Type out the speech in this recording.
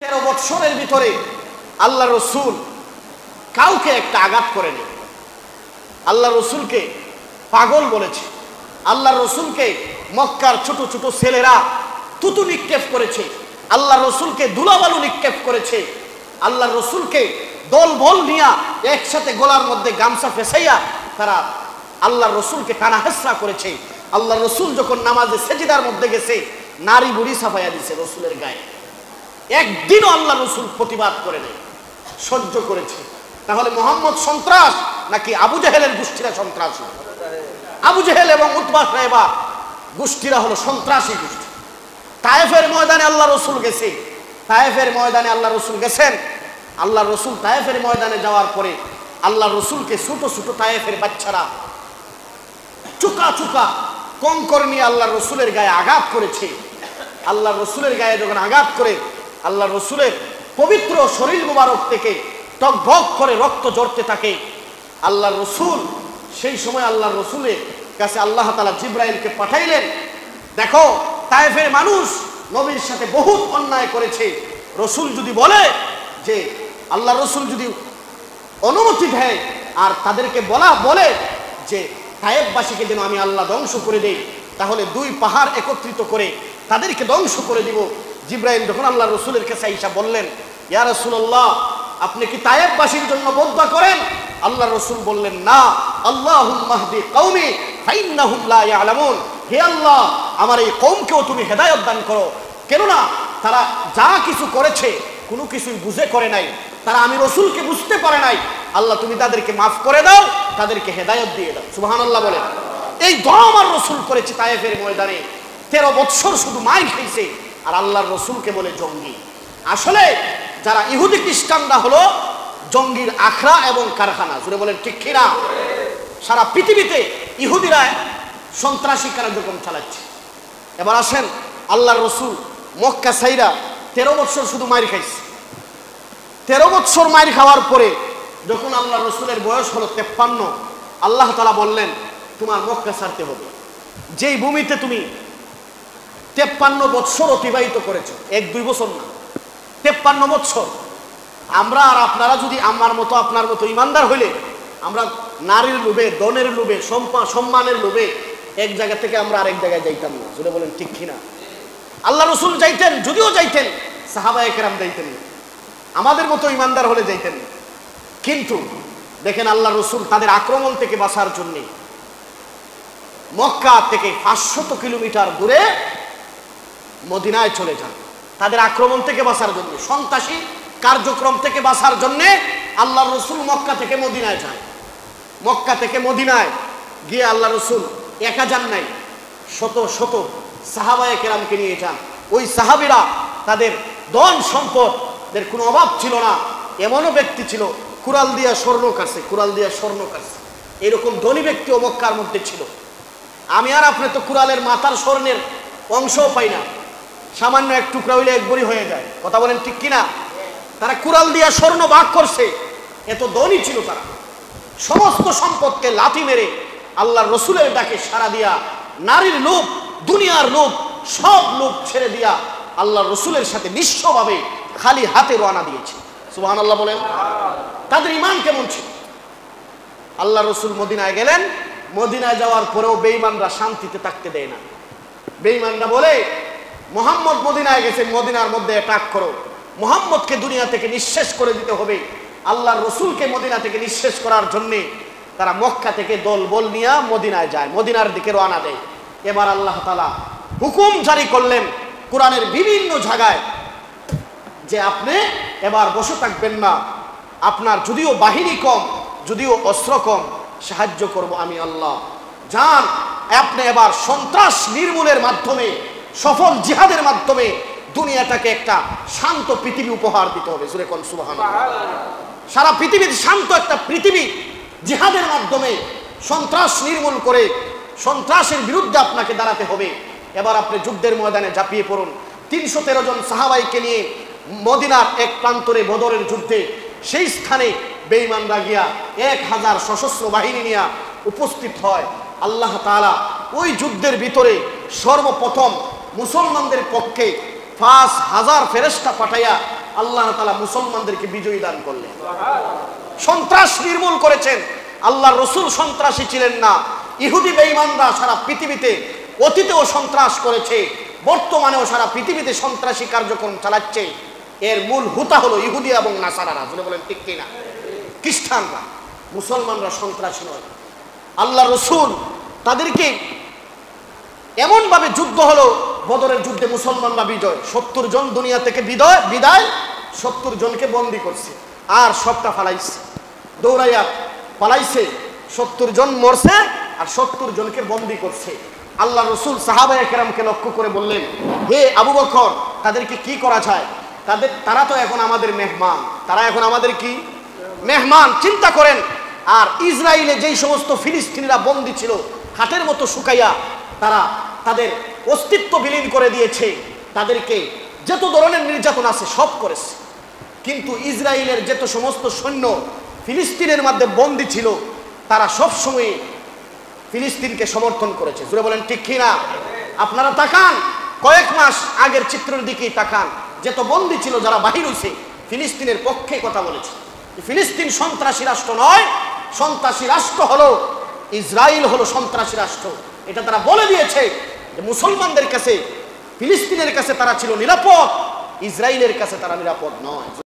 13 বছরের ভিতরে আল্লাহ রসুল কাউকে একটা আঘাত করেনি। আল্লাহ রসুলকে পাগল বলেছে, আল্লাহ রসুলকে মক্কার ছোট ছোট ছেলেরা তুতু নিক্ষেপ করেছে, আল্লাহ রসুলকে ধুলাবালু নিক্ষেপ করেছে, আল্লাহ রসুলকে দল বল নিয়া একসাথে গলার মধ্যে গামছা ফেসাইয়া তারা আল্লাহ রসুলকে টানা হেসরা করেছে। আল্লাহ রসুল যখন নামাজে সেজদার মধ্যে গেছে নারী বুড়ি সাফাইয়া দিছে রসুলের গায়ে। একদিনও আল্লাহ রসুল প্রতিবাদ করে নেই, সহ্য করেছে। তাহলে মোহাম্মদ সন্ত্রাস নাকি আবু জেহেলের গোষ্ঠীরা সন্ত্রাসী? আবু জেহেল এবং উতবা সাহেবা গোষ্ঠীরা হলো সন্ত্রাসী গোষ্ঠী। তায়েফের ময়দানে আল্লাহ রসুল গেছে, তায়েফের ময়দানে আল্লাহ রসুল গেছেন। আল্লাহ রসুল তায়েফের ময়দানে যাওয়ার পরে আল্লাহ রসুলকে ছোট ছোট তায়েফের বাচ্চারা চুকা চুকা কঙ্কর নিয়ে আল্লাহ রসুলের গায়ে আঘাত করেছে। আল্লাহ রসুলের গায়ে যখন আঘাত করে আল্লাহ রসুলের পবিত্র শরীর মুবারক থেকে টকবক করে রক্ত ঝরতে থাকে। আল্লাহ রসুল সেই সময় আল্লাহ রসুলের কাছে আল্লাহ তাআলা জিবরাইলকে পাঠাইলেন, দেখো তায়েফের মানুষ নবীর সাথে বহুত অন্যায় করেছে। রসুল যদি বলে যে আল্লাহ রসুল যদি অনুমতি দেয় আর তাদেরকে বলে যে তায়েফবাসীকে যেন আমি আল্লাহ ধ্বংস করে দেই, তাহলে 2 পাহাড় একত্রিত করে তাদেরকে ধ্বংস করে দিব। জিবরাইল যখন আল্লাহ রসুলের কাছে আইসা বললেন, ইয়া রাসূলুল্লাহ আপনি কি তায়েফবাসীর জন্য বদদুয়া করেন? আল্লাহ রসুল বললেন, না, আল্লাহুম্মা হদি কওমি ফাইন্নাহুম লা ইয়ালামুন, হে আল্লাহ আমার এই কওমকেও তুমি হেদায়েত দান করো, কেননা তারা যা কিছু করেছে কোনো কিছুই বুঝে করে নাই, তারা আমি রসুলকে বুঝতে পারে নাই। আল্লাহ তুমি তাদেরকে মাফ করে দাও, তাদেরকে হেদায়েত দিয়ে দাও। সুবহানাল্লাহ বলেন। এই দোয়া আমার রসুল করেছে তায়েফের ময়দানে। 13 বছর শুধু মাইর খাইছে আর আল্লাহর রসুলকে বলে জঙ্গি। আসলে যারা ইহুদি খ্রিস্টানরা হলো জঙ্গির আখড়া এবং কারখানা। জুড়ে বলেন ঠিক কিনা? সারা পৃথিবীতে ইহুদিরা সন্ত্রাসী কার্যক্রম চালাচ্ছে। এবার আসেন, আল্লাহর রসুল মক্কা সাইরা 13 বছর শুধু মাইর খাইছে। 13 বছর মাইর খাওয়ার পরে যখন আল্লাহ রসুলের বয়স হলো 53, আল্লাহ তাআলা বললেন তোমার মক্কা ছাড়তে হবে। যেই ভূমিতে তুমি 53 বছর অতিবাহিত করেছো, 1-2 বছর না, 53 বছর। আমরা আর আপনারা যদি আমার মতো আপনার মতো ইমানদার হইলে আমরা নারীর লোভে, ধনের লোভে, সম্মানের লোভে এক জায়গা থেকে আমরা আরেক জায়গায় যাইতাম না। যদি বলেন ঠিক কিনা? আল্লাহ রসুল যাইতেন, যদিও যাইতেন সাহাবায়ে কেরাম যাইতেন না, আমাদের মতো ইমানদার হলে যাইতেন না। কিন্তু দেখেন আল্লাহ রসুল তাদের আক্রমণ থেকে বাঁচার জন্য মক্কা থেকে 500 কিলোমিটার দূরে মদিনায় চলে যান। তাদের আক্রমণ থেকে বাঁচার জন্য, সন্ত্রাসী কার্যক্রম থেকে বাঁচার জন্য আল্লাহ রসুল মক্কা থেকে মদিনায় যান। মক্কা থেকে মদিনায় গিয়ে আল্লাহ রসুল একা যান নাই, শত শত সাহাবায়ে কেরামকে নিয়ে যান। ওই সাহাবীরা তাদের ধন সম্পদের কোনো অভাব ছিল না। এমনও ব্যক্তি ছিল কুড়াল দিয়া স্বর্ণ কাটছে, কুড়াল দিয়া স্বর্ণ কাটছে, এরকম ধনী ব্যক্তিও মক্কার মধ্যে ছিল। আমি আর আপনি তো কুড়ালের মাথার স্বর্ণের অংশও পাই না, সামান্য এক টুকরা হইলে 1 ভরি হয়ে যায়। কথা বলেন ঠিক কিনা? তারা কুড়াল দিয়া স্বর্ণ ভাগ করছে, এত ধনী ছিল তারা। সমস্ত সম্পদকে লাথি মেরে আল্লাহর রসুলের ডাকে সাড়া দিয়া নারীর লোভ, দুনিয়ার লোভ, সব লোভ ছেড়ে দিয়া আল্লাহর রসুলের সাথে নিঃস্বভাবে খালি হাতে রওনা দিয়েছে। সুবহানাল্লাহ বলেন। তাদের ঈমান কেমন ছিল? আল্লাহ রসুল মদিনায় গেলেন, মদিনায় যাওয়ার পরেও বেঈমানরা শান্তিতে থাকতে দেয় না। বেঈমানরা বলে মুহাম্মদ মদিনায় গেছেন, মদিনার মধ্যে অ্যাটাক করো, মুহাম্মদকে দুনিয়া থেকে নিঃশেষ করে দিতে হবে। আল্লাহর রসুলকে মদিনা থেকে নিঃশেষ করার জন্য তারা মক্কা থেকে দল বল নিয়ে মদিনায় যায়, মদিনার দিকে রওনা দেয়। এবার আল্লাহ তাআলা হুকুম জারি করলেন কোরআনের বিভিন্ন জায়গায় যে আপনি এবার বসে থাকবেন না, আপনার যদিও বাহিনী কম, যদিও অস্ত্র কম, সাহায্য করব আমি আল্লাহ। যান আপনি এবার সন্ত্রাস নির্মূলের মাধ্যমে, সফল জিহাদের মাধ্যমে দুনিয়াটাকে একটা শান্ত পৃথিবী উপহার দিতে হবে। জোরে কোন সুবহানাল্লাহ। সারা পৃথিবীর শান্ত একটা পৃথিবী জিহাদের মাধ্যমে সন্ত্রাস নির্মূল করে সন্ত্রাসের বিরুদ্ধে আপনাকে দাঁড়াতে হবে। এবার আপনি যুদ্ধের ময়দানে ঝাঁপিয়ে পড়ুন। 313 জন সাহাবাইকে নিয়ে মদিনার এক প্রান্তরে বদরের যুদ্ধে সেই স্থানে বেঈমানরা গিয়া 1000 সশস্ত্র বাহিনী নিয়ে উপস্থিত হয়। আল্লাহ তাআলা ওই যুদ্ধের ভিতরে সর্বপ্রথম মুসলমানদের পক্ষে 5000 ফেরেশতা পাঠাইয়া আল্লাহ তাআলা মুসলমানদেরকে বিজয়ী দান করলেন। সন্ত্রাস নির্মূল করেছেন। আল্লাহর রাসূল সন্ত্রাসী ছিলেন না। ইহুদি বেঈমানরা সারা পৃথিবীতে অতীতেও সন্ত্রাস করেছে, বর্তমানেও সারা পৃথিবীতে সন্ত্রাসী কার্যক্রম চালাচ্ছে। এর মূল হুতা হলো ইহুদি এবং নাসারারা। জোরে বলেন ঠিক কিনা? খ্রিস্টানরা, মুসলমানরা সন্ত্রাসী নয়। আল্লাহর রাসূল তাদেরকে এমন ভাবে যুদ্ধ হলো, বদরের যুদ্ধে মুসলমানরা বিজয়, 70 জন দুনিয়া থেকে বিদায়, 70 জনকে বন্দী করছে, আর সবটা ফালাইছে, দৌড়াইয়া পালাইছে। 70 জন মরছে আর 70 জনকে বন্দী করছে। আল্লাহ রাসূল সাহাবায়ে কেরামকে লক্ষ্য করে বললেন, হে আবু বকর, তাদেরকে কি করা যায়? তারা তো এখন আমাদের মেহমান, তারা এখন আমাদের কি মেহমান, চিন্তা করেন। আর ইসরায়েলে যেই সমস্ত ফিলিস্তিনিরা বন্দী ছিল, খাটের মতো শুকাইয়া তারা তাদের অস্তিত্ব বিলীন করে দিয়েছে, তাদেরকে যত ধরনের নির্যাতন আছে সব করেছে। কিন্তু ইসরায়েলের যত সমস্ত সৈন্য ফিলিস্তিনের মধ্যে বন্দী ছিল, তারা সব সময় ফিলিস্তিনকে সমর্থন করেছে। জোরে বলেন ঠিক কিনা? আপনারা তাকান, কয়েক মাস আগের চিত্রের দিকেই তাকান, যত বন্দী ছিল যারা বাহির হয়েছে ফিলিস্তিনের পক্ষে কথা বলেছে। ফিলিস্তিন সন্ত্রাসী রাষ্ট্র নয়, সন্ত্রাসী রাষ্ট্র হলো ইসরায়েল, হলো সন্ত্রাসী রাষ্ট্র। এটা তারা বলে দিয়েছে যে মুসলমানদের কাছে, ফিলিস্তিনের কাছে তারা ছিল নিরাপদ, ইসরায়েলের কাছে তারা নিরাপদ নয়।